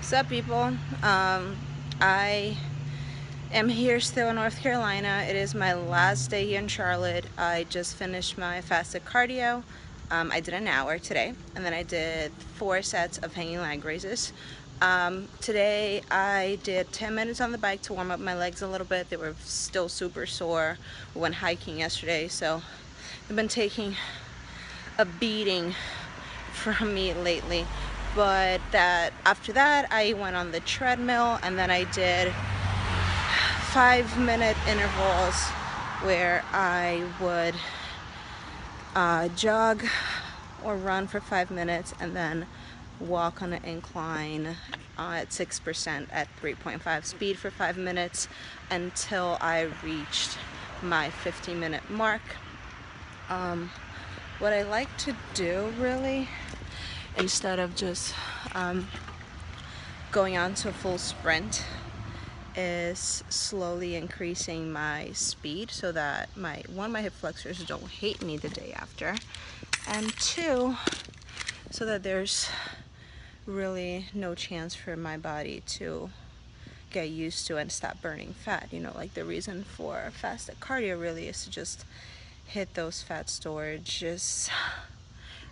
What's up, people? I am here still in North Carolina. It is my last day here in Charlotte. I just finished my fasted cardio. I did an hour today, and then I did 4 sets of hanging leg raises. Today I did 10 minutes on the bike to warm up my legs a little bit. They were still super sore. We went hiking yesterday, so I've been taking a beating from me lately. But that after that I went on the treadmill, and then I did 5-minute intervals where I would jog or run for 5 minutes and then walk on an incline at 6% at 3.5 speed for 5 minutes until I reached my 15-minute mark. What I like to do, really, instead of just going on to a full sprint, is slowly increasing my speed so that my hip flexors don't hate me the day after, and two, so that there's really no chance for my body to get used to and stop burning fat. Like, the reason for fasted cardio really is to just hit those fat storages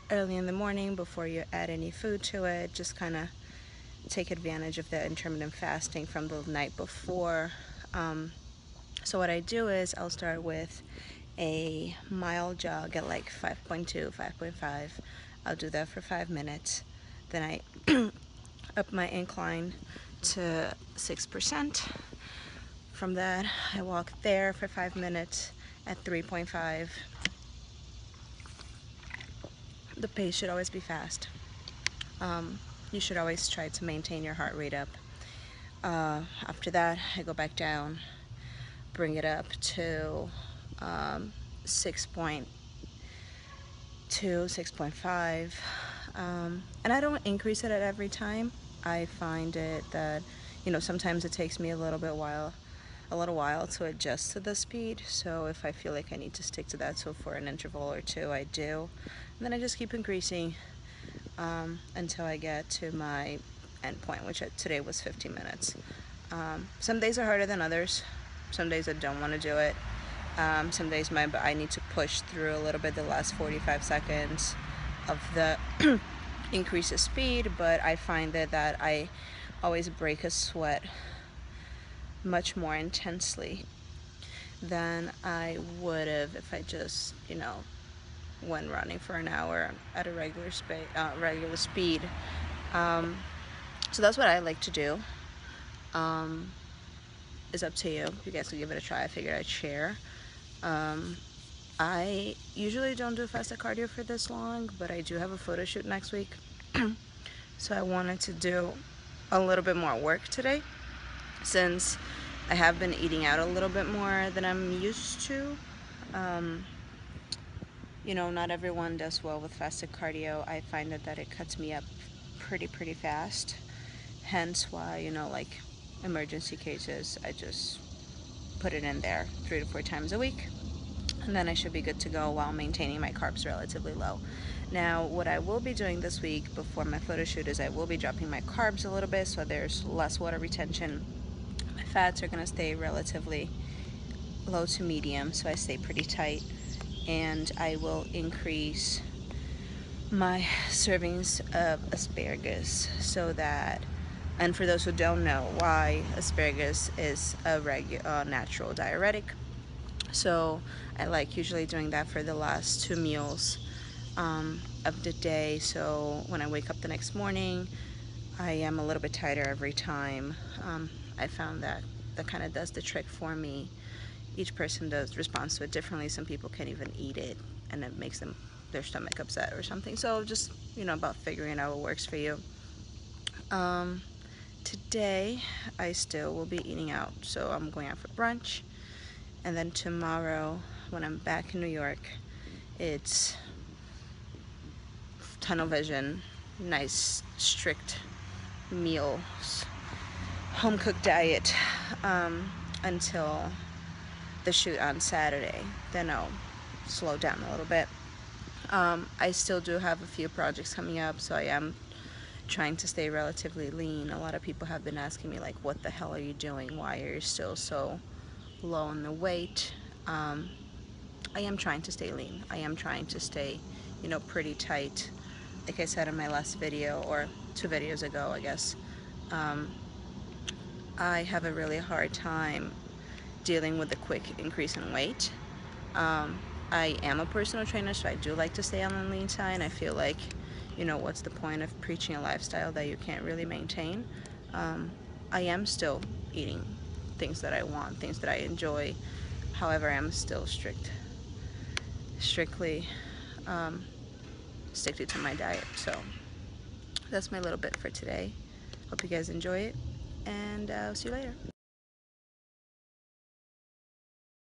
early in the morning before you add any food to it. Just kind of take advantage of the intermittent fasting from the night before. So what I do is I'll start with a mild jog at like 5.2, 5.5. I'll do that for 5 minutes. Then I up my incline to 6%. From that, I walk there for 5 minutes at 3.5. The pace should always be fast. You should always try to maintain your heart rate up. After that, I go back down, bring it up to 6.2, 6.5. And I don't increase it at every time. I find it that, sometimes it takes me a little while to adjust to the speed. So if I feel like I need to stick to that, so for an interval or two, I do. And then I just keep increasing until I get to my end point, which today was 15 minutes. Some days are harder than others. Some days I don't want to do it. Some days I need to push through a little bit the last 45 seconds of the increase of speed, but I find that I always break a sweat much more intensely than I would have if I just, went running for an hour at a regular speed. So that's what I like to do. It's up to you. You guys can give it a try. I figured I'd share. I usually don't do fasted cardio for this long, but I do have a photo shoot next week. So I wanted to do a little bit more work today, since I have been eating out a little bit more than I'm used to. Not everyone does well with fasted cardio. I find that it cuts me up pretty fast. Hence why, like emergency cases, I just put it in there 3 to 4 times a week, and then I should be good to go while maintaining my carbs relatively low. Now, what I will be doing this week before my photo shoot is I will be dropping my carbs a little bit so there's less water retention. My fats are going to stay relatively low to medium, so I stay pretty tight, and I will increase my servings of asparagus so that, and for those who don't know why, asparagus is a natural diuretic. So I like usually doing that for the last 2 meals of the day. So when I wake up the next morning, I am a little bit tighter every time. I found that kind of does the trick for me. Each person responds to it differently. Some people can't even eat it, and it makes their stomach upset or something. So just, about figuring out what works for you. Today, I still will be eating out, so I'm going out for brunch. And then tomorrow, when I'm back in New York, it's tunnel vision, nice, strict meals, home cooked diet, until the shoot on Saturday. Then I'll slow down a little bit. I still do have a few projects coming up, so I am trying to stay relatively lean. A lot of people have been asking me, like, what the hell are you doing? Why are you still so low in the weight? I am trying to stay lean. I am trying to stay, pretty tight. Like I said in my last video, or 2 videos ago, I guess, I have a really hard time dealing with the quick increase in weight. I am a personal trainer, so I do like to stay on the lean side. I feel like, what's the point of preaching a lifestyle that you can't really maintain? I am still eating things that I want, things that I enjoy. However, I'm still strictly sticking to my diet. So that's my little bit for today. Hope you guys enjoy it, and I'll see you later.